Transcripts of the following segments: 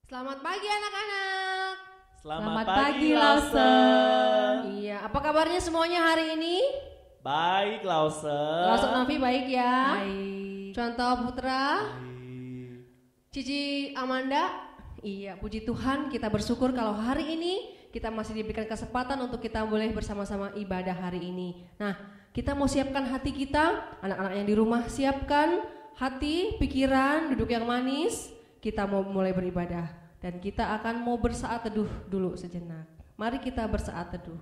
Selamat pagi anak-anak. Selamat pagi Lawson. Iya, apa kabarnya semuanya hari ini? Baik Lawson. Lawson Novi baik ya? Baik. Contoh Putra? Baik. Cici Amanda? Iya, puji Tuhan kita bersyukur kalau hari ini kita masih diberikan kesempatan untuk kita boleh bersama-sama ibadah hari ini. Nah, kita mau siapkan hati kita, anak-anak yang di rumah siapkan hati, pikiran, duduk yang manis. Kita mau mulai beribadah dan kita akan mau bersaat teduh dulu sejenak. Mari kita bersaat teduh.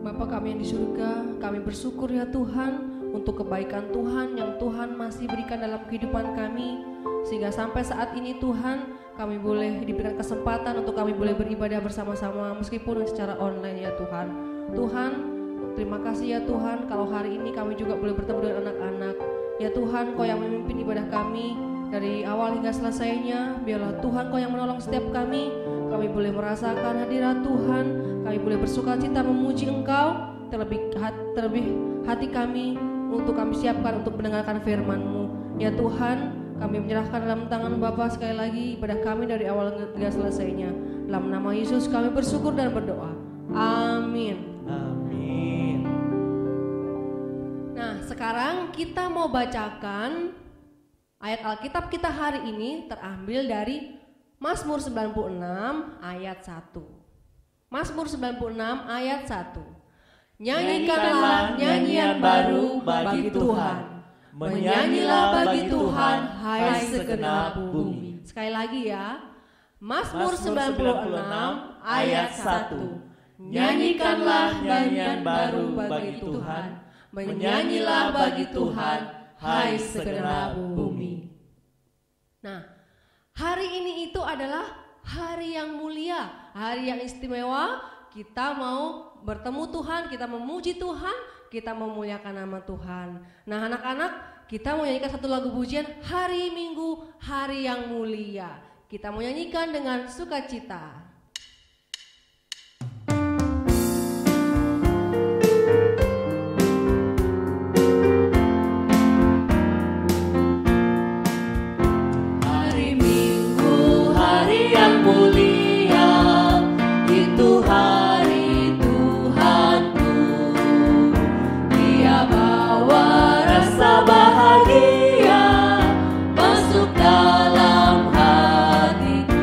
Bapa kami yang di surga, kami bersyukur ya Tuhan untuk kebaikan Tuhan yang Tuhan masih berikan dalam kehidupan kami. Sehingga sampai saat ini Tuhan, kami boleh diberikan kesempatan untuk kami boleh beribadah bersama-sama meskipun secara online ya Tuhan. Tuhan, terima kasih ya Tuhan kalau hari ini kami juga boleh bertemu dengan anak-anak. Ya Tuhan, Kau yang memimpin ibadah kami dari awal hingga selesainya. Biarlah Tuhan Kau yang menolong setiap kami. Kami boleh merasakan hadirat Tuhan. Kami boleh bersuka cita memuji Engkau. Terlebih hati kami untuk kami siapkan untuk mendengarkan firman-Mu. Ya Tuhan, kami menyerahkan dalam tangan Bapa sekali lagi ibadah kami dari awal hingga selesainya. Dalam nama Yesus kami bersyukur dan berdoa. Amin. Amin. Nah, sekarang kita mau bacakan ayat Alkitab kita hari ini terambil dari Mazmur 96 ayat 1. Mazmur 96 ayat 1. Nyanyikanlah nyanyian baru bagi Tuhan. Menyanyilah bagi Tuhan, hai segenap bumi. Sekali lagi ya. Mazmur 96 ayat 1. Nyanyikanlah nyanyian baru bagi Tuhan. Menyanyilah bagi Tuhan, hai segenap bumi. Nah, hari ini itu adalah hari yang mulia, hari yang istimewa. Kita mau bertemu Tuhan, kita memuji Tuhan, kita memuliakan nama Tuhan. Nah anak-anak, kita mau nyanyikan satu lagu pujian hari Minggu, hari yang mulia. Kita mau nyanyikan dengan sukacita. Bahagia masuk dalam hatiku.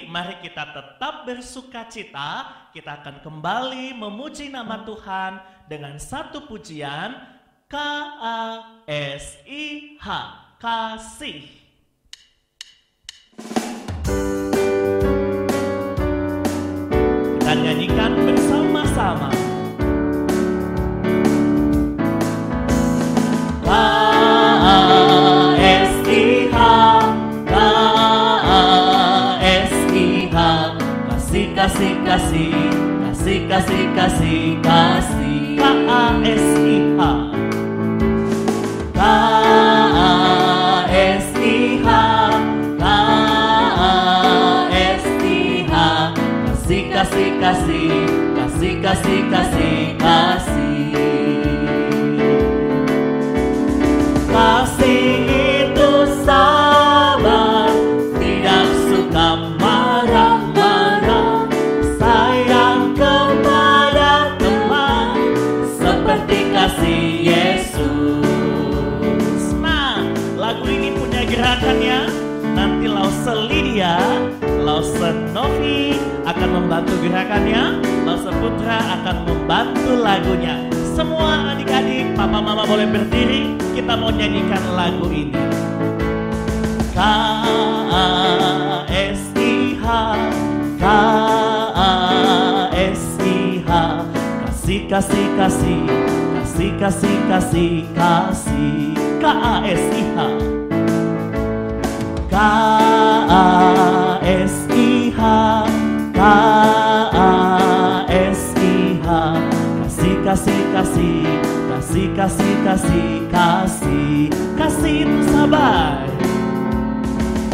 mari kita tetap bersukacita. Kita akan kembali memuji nama Tuhan dengan satu pujian KASIH, kasih. Kita nyanyikan bersama-sama. KASIH, KASIH, kasih, kasih, kasih, kasih, kasih, kasih, kasih. KASIH, KASIH, KASIH, kasih, kasih, kasih, kasih, kasih, kasih, kasih. Kasih itu sabar, tidak suka marah-marah, sayang kepada teman, seperti kasih Yesus. Nah, lagu ini punya gerakannya. Nanti Lause Lydia, Lause Novi akan membantu gerakannya, Lause Putra akan membantu lagunya. Semua adik-adik, papa mama boleh berdiri. Kita mau nyanyikan lagu ini. KASIH, KASIH, kasih, kasih, kasih, kasih, kasih, kasih, kasih. KASIH, KASIH, KASIH, kasih, kasih, kasih, kasih, kasih, kasih, kasih. Kasih itu sabar,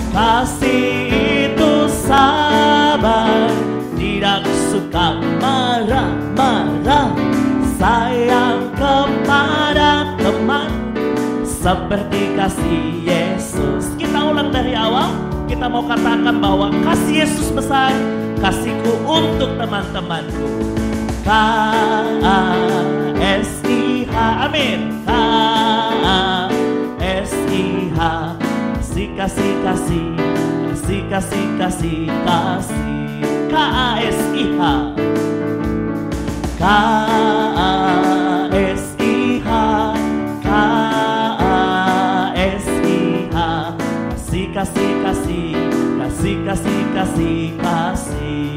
kasih itu sabar, tidak suka marah-marah, sayang kepada teman, seperti kasih Yesus. Kita ulang dari awal. Kita mau katakan bahwa kasih Yesus besar, kasihku untuk teman-temanku. KASIH, amin. KASIH, kasih, kasih, kasih, kasih, kasih, kasih, kasih. KASIH, KASIH, KASIH, kasih, kasih, kasih, kasih, kasih, kasih, kasih.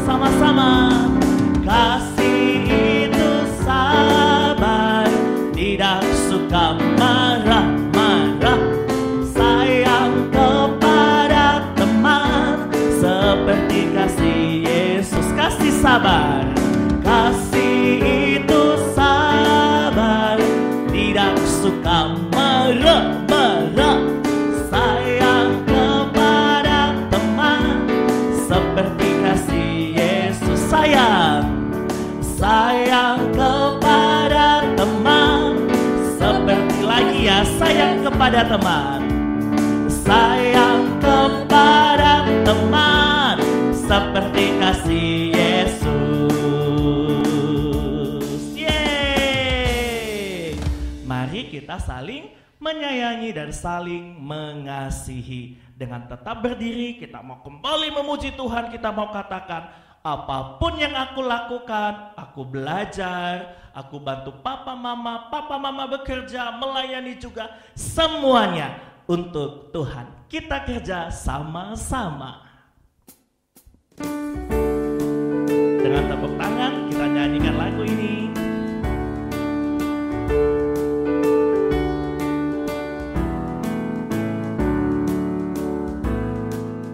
Sama-sama. Kasih itu sabar, tidak suka marah-marah, sayang kepada teman, seperti kasih Yesus. Kasih sabar, kasih itu sabar, tidak suka marah-marah, sayang kepada teman, seperti kasih Yesus. Sayang kepada teman, seperti lagi ya, sayang kepada teman, sayang kepada teman, seperti kasih Yesus. Yeay! Mari kita saling menyayangi dan saling mengasihi. Dengan tetap berdiri, kita mau kembali memuji Tuhan. Kita mau katakan, apapun yang aku lakukan, aku belajar, aku bantu papa mama bekerja, melayani juga, semuanya untuk Tuhan. Kita kerja sama-sama. Dengan tepuk tangan, kita nyanyikan lagu ini.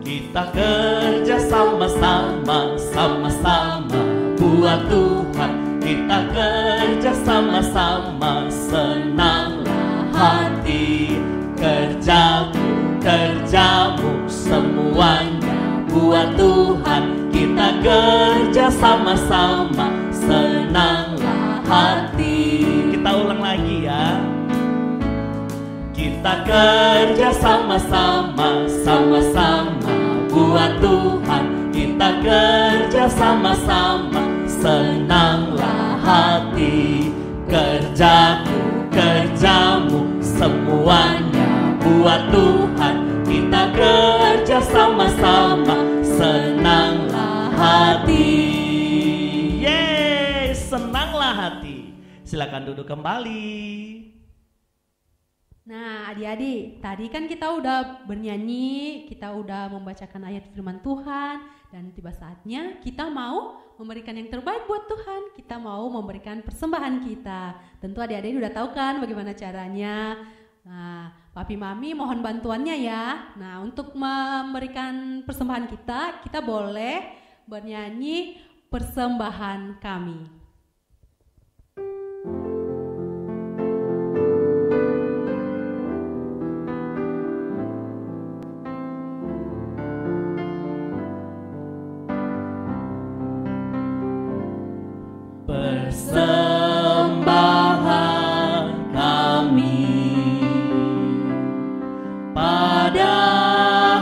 Kita kerja sama-sama, sama-sama buat Tuhan. Kita kerja sama-sama, senanglah hati. Kerjamu semuanya buat Tuhan. Kita kerja sama-sama, senanglah hati. Kita ulang lagi ya. Kita kerja sama-sama, sama-sama buat Tuhan. Kita kerja sama-sama, senanglah hati. Kerjamu semuanya buat Tuhan. Kita kerja bersama-sama senanglah hati. Yeay, senanglah hati. Silakan duduk kembali. Nah, adik-adik, tadi kan kita udah bernyanyi, kita udah membacakan ayat firman Tuhan, dan tiba saatnya kita mau memberikan yang terbaik buat Tuhan. Kita mau memberikan persembahan kita. Tentu adik-adik udah tahu kan bagaimana caranya. Nah, Papi Mami mohon bantuannya ya. Nah, untuk memberikan persembahan kita boleh bernyanyi persembahan kami. Persembahan kami pada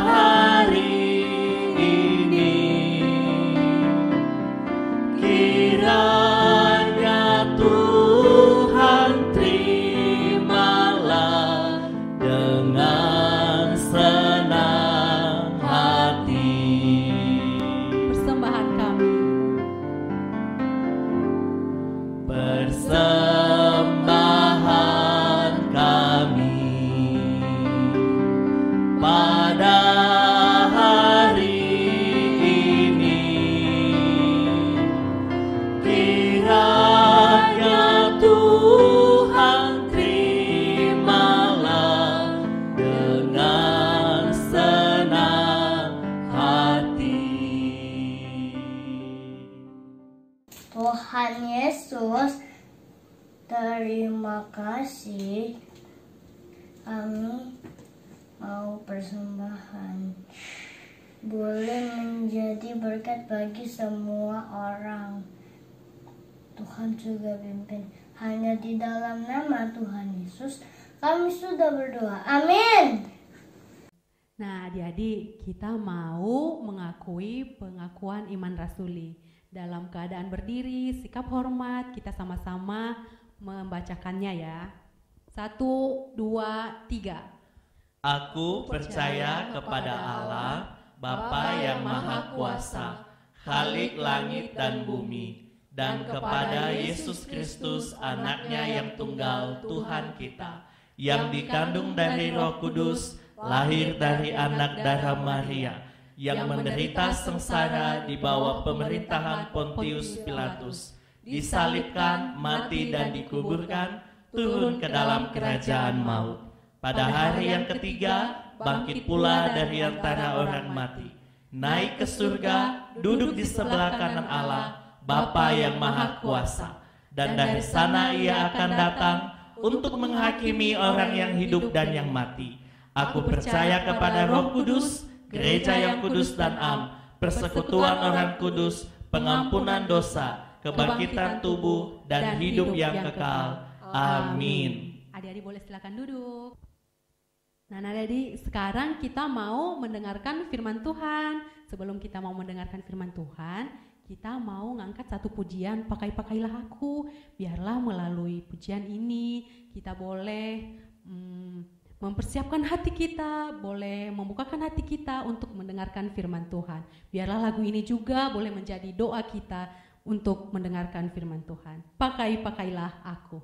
hari ini, kiranya Tuhan terimalah dengan senang hati. Persembahan kami. Persembahan kami pada hari ini, kiranya Tuhan terimalah dengan senang hati. Tuhan Yesus, terima kasih. Kami mau persembahan. Boleh menjadi berkat bagi semua orang. Tuhan juga pimpin. Hanya di dalam nama Tuhan Yesus kami sudah berdoa. Amin. Nah, adik-adik, kita mau mengakui pengakuan iman rasuli. Dalam keadaan berdiri, sikap hormat, kita sama-sama membacakannya ya. 1, 2, 3. Aku percaya kepada Allah, Bapa yang Maha Kuasa, Khalik langit dan bumi, dan kepada Yesus Kristus, Anaknya yang tunggal, Tuhan kita, yang dikandung dari Roh Kudus, lahir dari anak darah Maria, yang menderita sengsara di bawah pemerintahan Pontius Pilatus, disalibkan, mati dan dikuburkan, turun ke dalam kerajaan maut. Pada hari yang ketiga, bangkit pula dari antara orang mati, naik ke surga, duduk di sebelah kanan Allah, Bapa yang Maha Kuasa, dan dari sana Ia akan datang untuk menghakimi orang yang hidup dan yang mati. Aku percaya kepada Roh Kudus, gereja yang kudus dan am, persekutuan orang kudus, pengampunan dosa, kebangkitan tubuh, dan hidup yang kekal. Amin. Adik-adik boleh silakan duduk. Nah, adik-adik, sekarang kita mau mendengarkan firman Tuhan. Sebelum kita mau mendengarkan firman Tuhan, kita mau ngangkat satu pujian, Pakai-pakailah aku. Biarlah melalui pujian ini kita boleh mempersiapkan hati kita, boleh membukakan hati kita untuk mendengarkan firman Tuhan. Biarlah lagu ini juga boleh menjadi doa kita untuk mendengarkan firman Tuhan. Pakai-pakailah aku.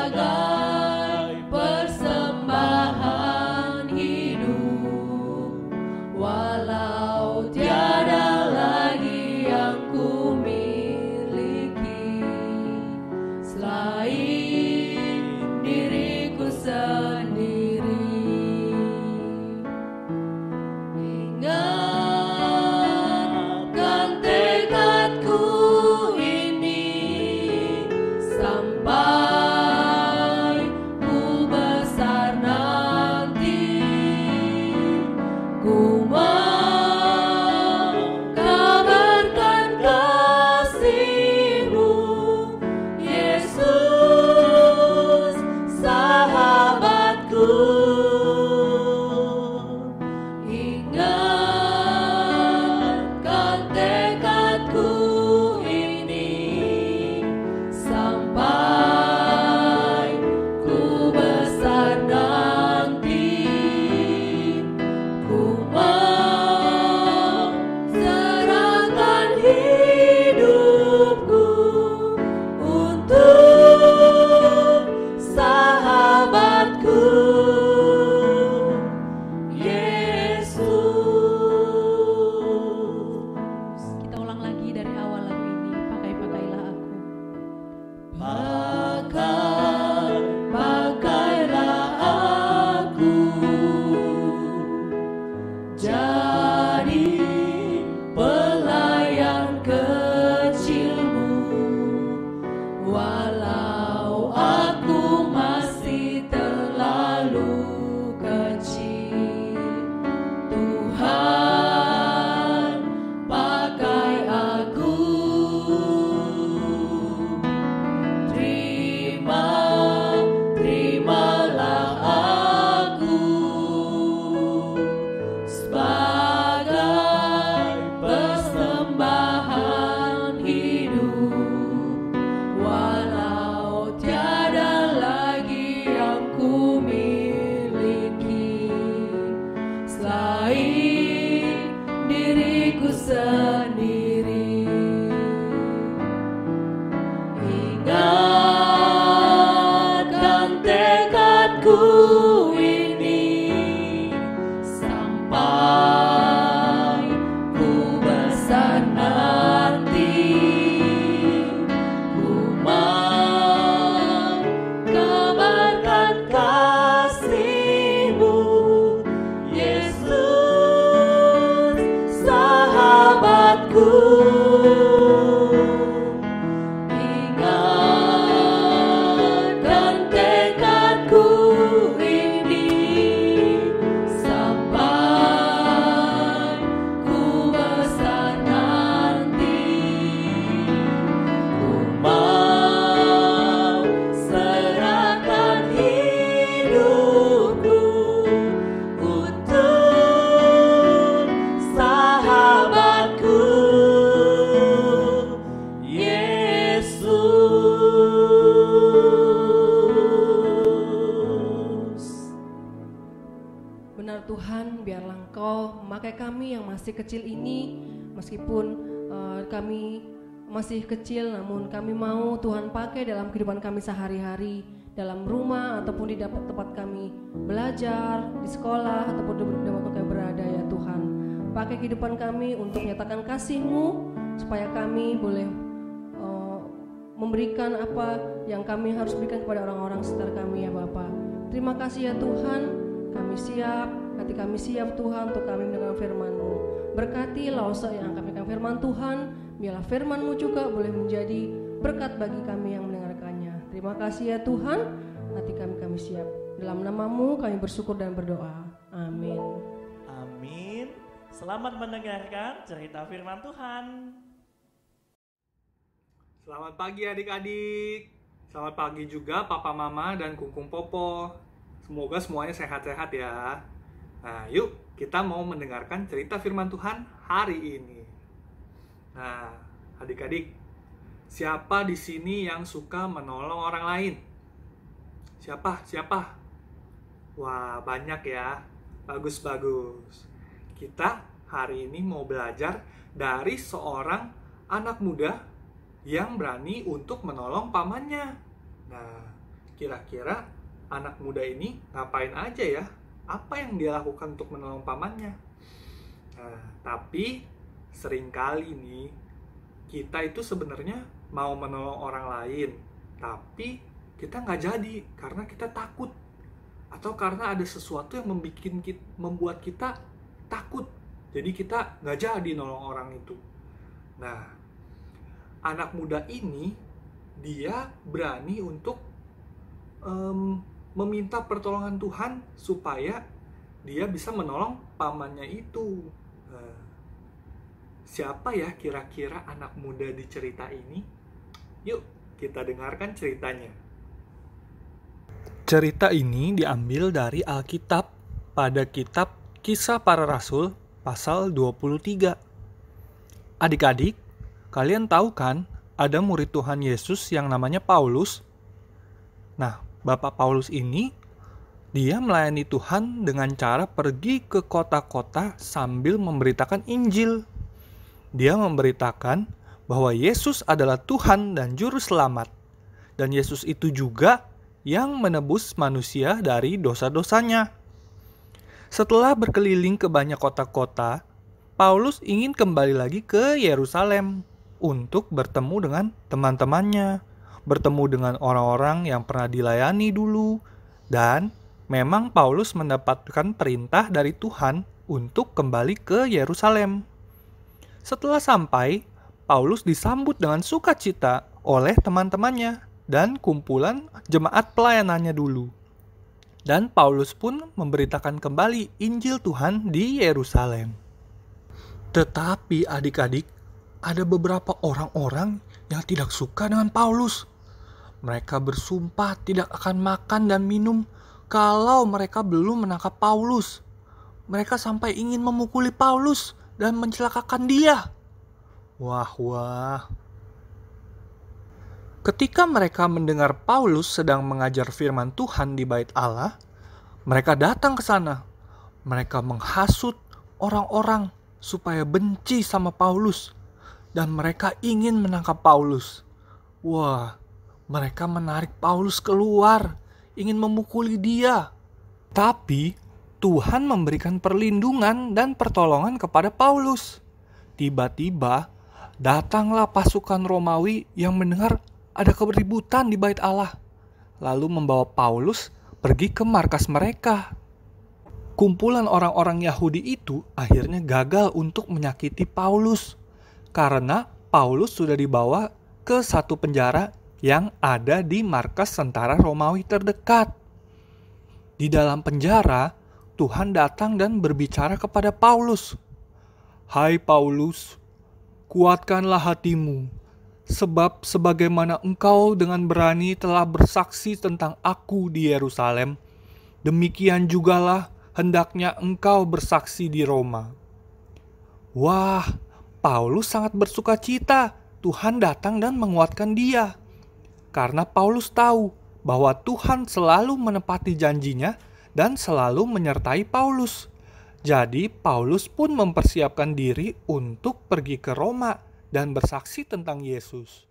sebagai persembahan hidup. sendiri. Ingatkan tekadku ini sampai ku besar nanti. Ku mau kabarkan kasih-Mu, Yesus sahabatku. Ingatkan tekadku ini sampai ku besar nanti. Ku mau serahkan hidupku untuk sahabatku, Yesus. Benar Tuhan, biarlah Engkau memakai kami yang masih kecil ini, meskipun kami masih kecil, namun kami mau Tuhan pakai dalam kehidupan kami sehari-hari, dalam rumah ataupun di tempat kami belajar, di sekolah ataupun di tempat kami berada ya Tuhan. Pakai kehidupan kami untuk menyatakan kasih-Mu, supaya kami boleh memberikan apa yang kami harus berikan kepada orang-orang sekitar kami ya Bapa. Terima kasih ya Tuhan, kami siap, hati kami siap Tuhan untuk kami mendengar firman-Mu. Berkati Lause yang kami dengar firman Tuhan, biarlah firman-Mu juga boleh menjadi berkat bagi kami yang mendengarkannya. Terima kasih ya Tuhan, hati kami siap. Dalam nama-Mu kami bersyukur dan berdoa. Amin. Amin. Selamat mendengarkan cerita firman Tuhan. Selamat pagi adik-adik. Selamat pagi juga Papa Mama dan Kungkung Popo. Semoga semuanya sehat-sehat ya. Nah, yuk kita mau mendengarkan cerita firman Tuhan hari ini. Nah, adik-adik, siapa di sini yang suka menolong orang lain? Siapa? Wah, banyak ya. Bagus-bagus. Kita hari ini mau belajar dari seorang anak muda yang berani untuk menolong pamannya. Nah, kira-kira anak muda ini ngapain aja ya? Apa yang dia lakukan untuk menolong pamannya? Nah, tapi seringkali nih kita itu sebenarnya mau menolong orang lain, tapi kita nggak jadi karena kita takut atau karena ada sesuatu yang membuat kita takut. Jadi kita nggak jadi nolong orang itu. Nah, anak muda ini dia berani untuk meminta pertolongan Tuhan supaya dia bisa menolong pamannya itu. Siapa ya kira-kira anak muda di cerita ini? Yuk kita dengarkan ceritanya. Cerita ini diambil dari Alkitab pada kitab Kisah Para Rasul pasal 23. Adik-adik, kalian tahu kan ada murid Tuhan Yesus yang namanya Paulus? Nah, Bapak Paulus ini, dia melayani Tuhan dengan cara pergi ke kota-kota sambil memberitakan Injil. Dia memberitakan bahwa Yesus adalah Tuhan dan Juru Selamat. Dan Yesus itu juga yang menebus manusia dari dosa-dosanya. Setelah berkeliling ke banyak kota-kota, Paulus ingin kembali lagi ke Yerusalem untuk bertemu dengan teman-temannya, bertemu dengan orang-orang yang pernah dilayani dulu, dan memang Paulus mendapatkan perintah dari Tuhan untuk kembali ke Yerusalem. Setelah sampai, Paulus disambut dengan sukacita oleh teman-temannya dan kumpulan jemaat pelayanannya dulu. Dan Paulus pun memberitakan kembali Injil Tuhan di Yerusalem. Tetapi adik-adik, ada beberapa orang-orang yang tidak suka dengan Paulus. Mereka bersumpah tidak akan makan dan minum kalau mereka belum menangkap Paulus. Mereka sampai ingin memukuli Paulus dan mencelakakan dia. Wah. Ketika mereka mendengar Paulus sedang mengajar firman Tuhan di Bait Allah, mereka datang ke sana. Mereka menghasut orang-orang supaya benci sama Paulus dan mereka ingin menangkap Paulus. Wah, mereka menarik Paulus keluar, ingin memukuli dia. Tapi Tuhan memberikan perlindungan dan pertolongan kepada Paulus. Tiba-tiba datanglah pasukan Romawi yang mendengar ada keributan di bait Allah, lalu membawa Paulus pergi ke markas mereka. Kumpulan orang-orang Yahudi itu akhirnya gagal untuk menyakiti Paulus karena Paulus sudah dibawa ke satu penjara yang ada di markas tentara Romawi terdekat. Di dalam penjara, Tuhan datang dan berbicara kepada Paulus. "Hai Paulus, kuatkanlah hatimu, sebab sebagaimana engkau dengan berani telah bersaksi tentang aku di Yerusalem, demikian jugalah hendaknya engkau bersaksi di Roma." Wah, Paulus sangat bersuka cita. Tuhan datang dan menguatkan dia. Karena Paulus tahu bahwa Tuhan selalu menepati janjinya dan selalu menyertai Paulus. Jadi Paulus pun mempersiapkan diri untuk pergi ke Roma dan bersaksi tentang Yesus.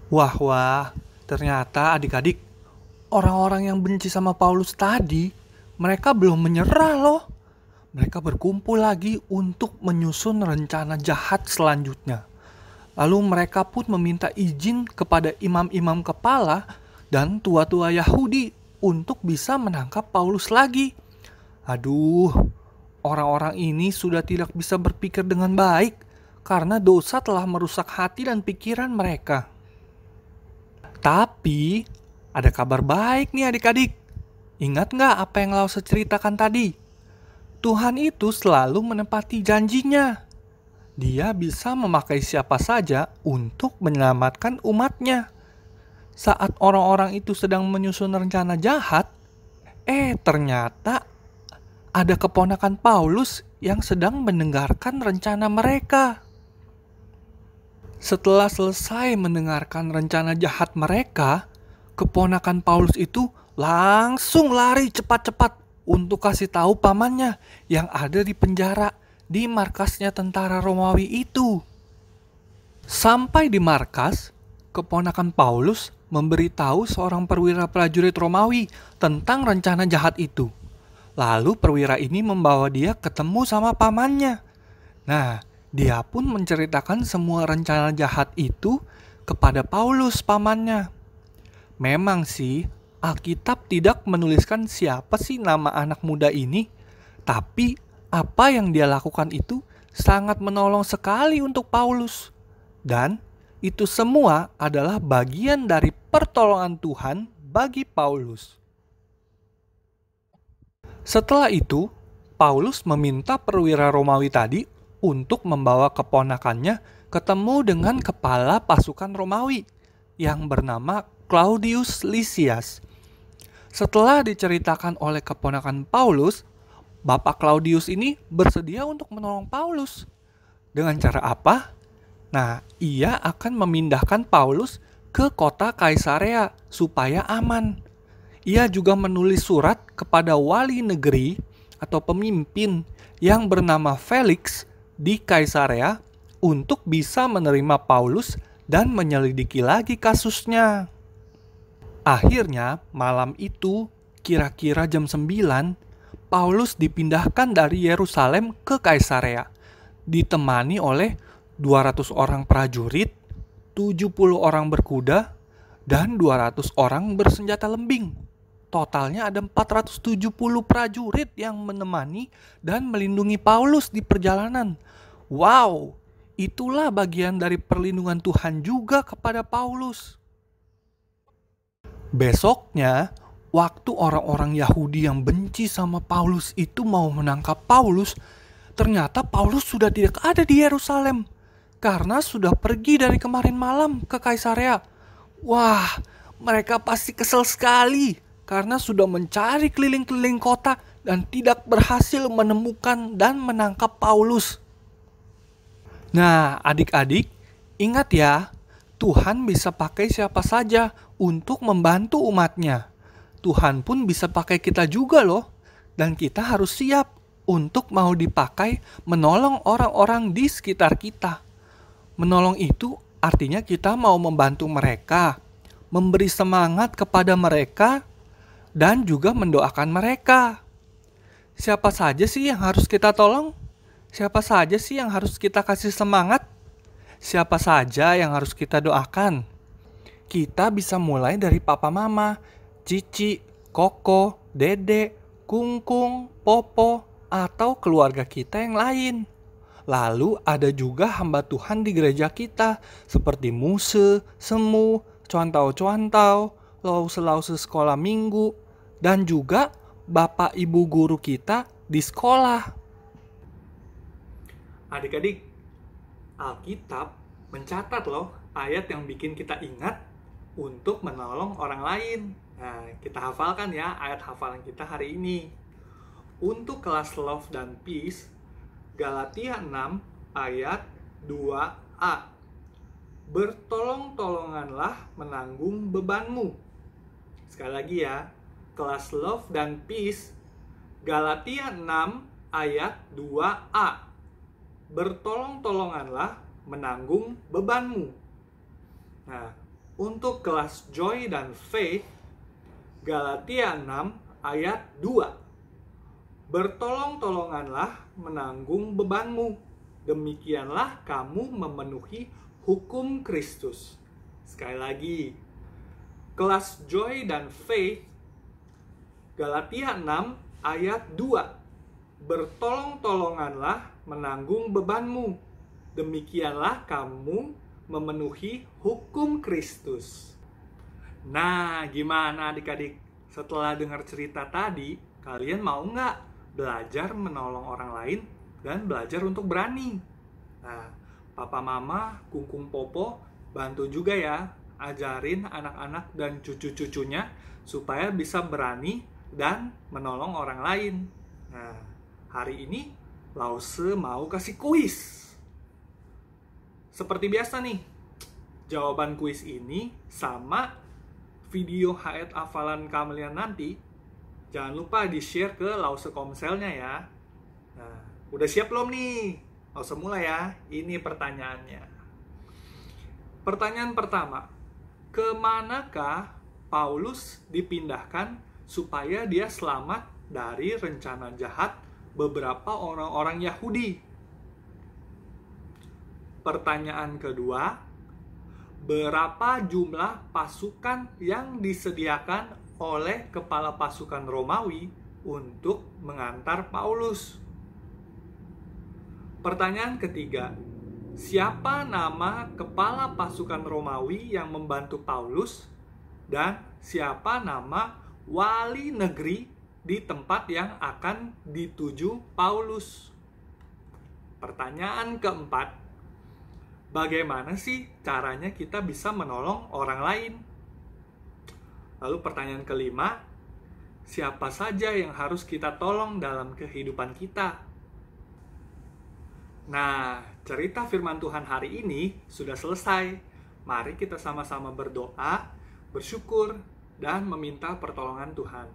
Wah, ternyata adik-adik, orang-orang yang benci sama Paulus tadi, mereka belum menyerah loh. Mereka berkumpul lagi untuk menyusun rencana jahat selanjutnya. Lalu mereka pun meminta izin kepada imam-imam kepala dan tua-tua Yahudi untuk bisa menangkap Paulus lagi. Aduh, orang-orang ini sudah tidak bisa berpikir dengan baik karena dosa telah merusak hati dan pikiran mereka. Tapi, ada kabar baik nih adik-adik. Ingat gak apa yang Lause ceritakan tadi? Tuhan itu selalu menepati janjinya. Dia bisa memakai siapa saja untuk menyelamatkan umatnya. Saat orang-orang itu sedang menyusun rencana jahat, ternyata ada keponakan Paulus yang sedang mendengarkan rencana mereka. Setelah selesai mendengarkan rencana jahat mereka, keponakan Paulus itu langsung lari cepat-cepat untuk kasih tahu pamannya yang ada di penjara di markasnya tentara Romawi itu. Sampai di markas, keponakan Paulus memberitahu seorang perwira prajurit Romawi tentang rencana jahat itu. Lalu perwira ini membawa dia ketemu sama pamannya. Nah, dia pun menceritakan semua rencana jahat itu kepada Paulus pamannya. Memang sih, Alkitab tidak menuliskan siapa sih nama anak muda ini, tapi apa yang dia lakukan itu sangat menolong sekali untuk Paulus. Dan itu semua adalah bagian dari pertolongan Tuhan bagi Paulus. Setelah itu, Paulus meminta perwira Romawi tadi untuk membawa keponakannya ketemu dengan kepala pasukan Romawi yang bernama Claudius Lysias. Setelah diceritakan oleh keponakan Paulus, Bapak Claudius ini bersedia untuk menolong Paulus. Dengan cara apa? Nah, ia akan memindahkan Paulus ke kota Kaisarea supaya aman. Ia juga menulis surat kepada wali negeri atau pemimpin yang bernama Felix di Kaisarea untuk bisa menerima Paulus dan menyelidiki lagi kasusnya. Akhirnya, malam itu, kira-kira jam 9, Paulus dipindahkan dari Yerusalem ke Kaisarea, ditemani oleh 200 orang prajurit, 70 orang berkuda, dan 200 orang bersenjata lembing. Totalnya ada 470 prajurit yang menemani dan melindungi Paulus di perjalanan. Wow, itulah bagian dari perlindungan Tuhan juga kepada Paulus. Besoknya, waktu orang-orang Yahudi yang benci sama Paulus itu mau menangkap Paulus, ternyata Paulus sudah tidak ada di Yerusalem karena sudah pergi dari kemarin malam ke Kaisarea. Wah, mereka pasti kesel sekali karena sudah mencari keliling-keliling kota dan tidak berhasil menemukan dan menangkap Paulus. Nah, adik-adik, ingat ya, Tuhan bisa pakai siapa saja untuk membantu umatnya. Tuhan pun bisa pakai kita juga loh, dan kita harus siap untuk mau dipakai menolong orang-orang di sekitar kita. Menolong itu artinya kita mau membantu mereka, memberi semangat kepada mereka, dan juga mendoakan mereka. Siapa saja sih yang harus kita tolong? Siapa saja sih yang harus kita kasih semangat? Siapa saja yang harus kita doakan? Kita bisa mulai dari papa mama, cici, koko, dede, kungkung, popo, atau keluarga kita yang lain. Lalu ada juga hamba Tuhan di gereja kita, seperti muse, semu, cuantau-cuantau, lause-lause sekolah minggu, dan juga bapak ibu guru kita di sekolah. Adik-adik, Alkitab mencatat loh ayat yang bikin kita ingat untuk menolong orang lain. Nah, kita hafalkan ya ayat hafalan kita hari ini. Untuk kelas Love dan Peace, Galatia 6 ayat 2a. Bertolong-tolonganlah menanggung bebanmu. Sekali lagi ya, kelas Love dan Peace, Galatia 6 ayat 2a. Bertolong-tolonganlah menanggung bebanmu. Nah, untuk kelas Joy dan Faith, Galatia 6 ayat 2. Bertolong-tolonganlah menanggung bebanmu. Demikianlah kamu memenuhi hukum Kristus. Sekali lagi, kelas Joy dan Faith, Galatia 6 ayat 2. Bertolong-tolonganlah menanggung bebanmu. Demikianlah kamu memenuhi hukum Kristus. Nah, gimana adik-adik? Setelah dengar cerita tadi, kalian mau nggak belajar menolong orang lain dan belajar untuk berani? Nah, papa mama, kungkung popo, bantu juga ya ajarin anak-anak dan cucu-cucunya supaya bisa berani dan menolong orang lain. Nah, hari ini Lause mau kasih kuis. Seperti biasa nih, jawaban kuis ini sama video ayat hafalan kalian nanti. Jangan lupa di-share ke Lause Komselnya ya. Nah, udah siap belum nih? Lause mulai ya. Ini pertanyaannya. Pertanyaan pertama, kemanakah Paulus dipindahkan supaya dia selamat dari rencana jahat beberapa orang-orang Yahudi? Pertanyaan kedua, berapa jumlah pasukan yang disediakan oleh kepala pasukan Romawi untuk mengantar Paulus? Pertanyaan ketiga, siapa nama kepala pasukan Romawi yang membantu Paulus? Dan siapa nama wali negeri di tempat yang akan dituju Paulus? Pertanyaan keempat, bagaimana sih caranya kita bisa menolong orang lain? Lalu pertanyaan kelima, siapa saja yang harus kita tolong dalam kehidupan kita? Nah, cerita firman Tuhan hari ini sudah selesai. Mari kita sama-sama berdoa, bersyukur, dan meminta pertolongan Tuhan.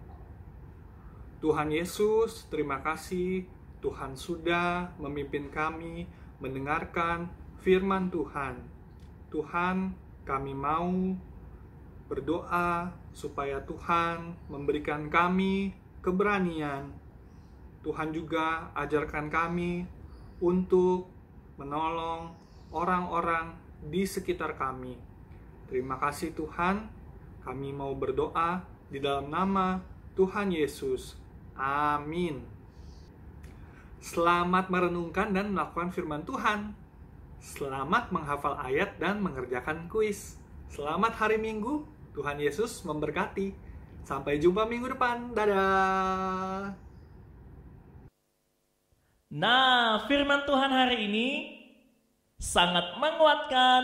Tuhan Yesus, terima kasih Tuhan sudah memimpin kami mendengarkan firman Tuhan. Tuhan, kami mau berdoa supaya Tuhan memberikan kami keberanian. Tuhan juga ajarkan kami untuk menolong orang-orang di sekitar kami. Terima kasih Tuhan, kami mau berdoa di dalam nama Tuhan Yesus. Amin. Selamat merenungkan dan melakukan firman Tuhan. Selamat menghafal ayat dan mengerjakan kuis. Selamat hari Minggu. Tuhan Yesus memberkati. Sampai jumpa minggu depan. Dadah. Nah, firman Tuhan hari ini sangat menguatkan,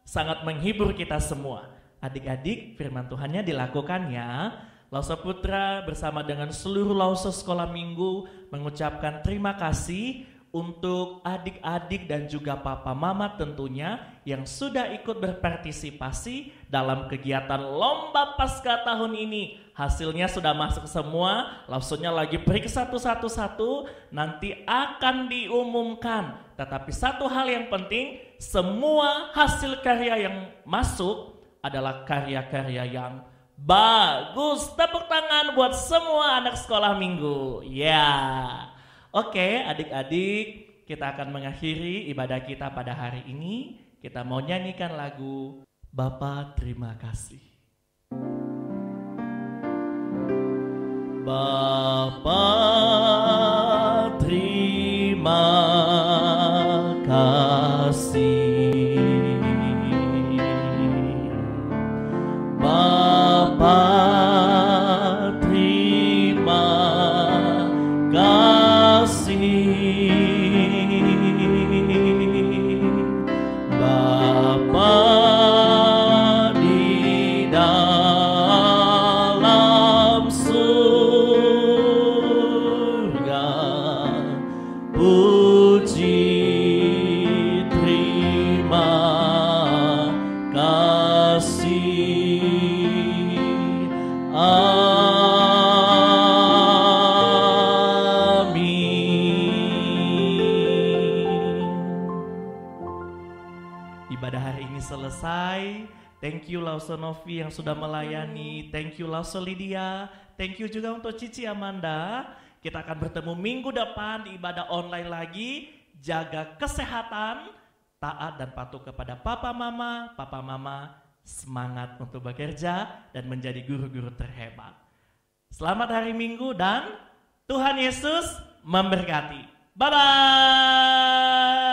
sangat menghibur kita semua. Adik-adik, firman Tuhannya dilakukan ya. Lause Putra bersama dengan seluruh Lause Sekolah Minggu mengucapkan terima kasih untuk adik-adik dan juga papa mama tentunya yang sudah ikut berpartisipasi dalam kegiatan Lomba Paskah tahun ini. Hasilnya sudah masuk semua, langsungnya lagi periksa satu-satu, nanti akan diumumkan. Tetapi satu hal yang penting, semua hasil karya yang masuk adalah karya-karya yang bagus. Tepuk tangan buat semua anak sekolah minggu. Ya. Oke, adik-adik, kita akan mengakhiri ibadah kita pada hari ini. Kita mau nyanyikan lagu Bapa Terima Kasih. Bapa terima kasih. Bapa terima kasih. Bapa di dalam surga, puji terima kasih. Ibadah hari ini selesai. Thank you Lauso Novi yang sudah melayani. Thank you Lauso Lydia. Thank you juga untuk Cici Amanda. Kita akan bertemu minggu depan di ibadah online lagi. Jaga kesehatan, taat dan patuh kepada papa mama. Papa mama semangat untuk bekerja dan menjadi guru-guru terhebat. Selamat hari Minggu dan Tuhan Yesus memberkati. Bye-bye.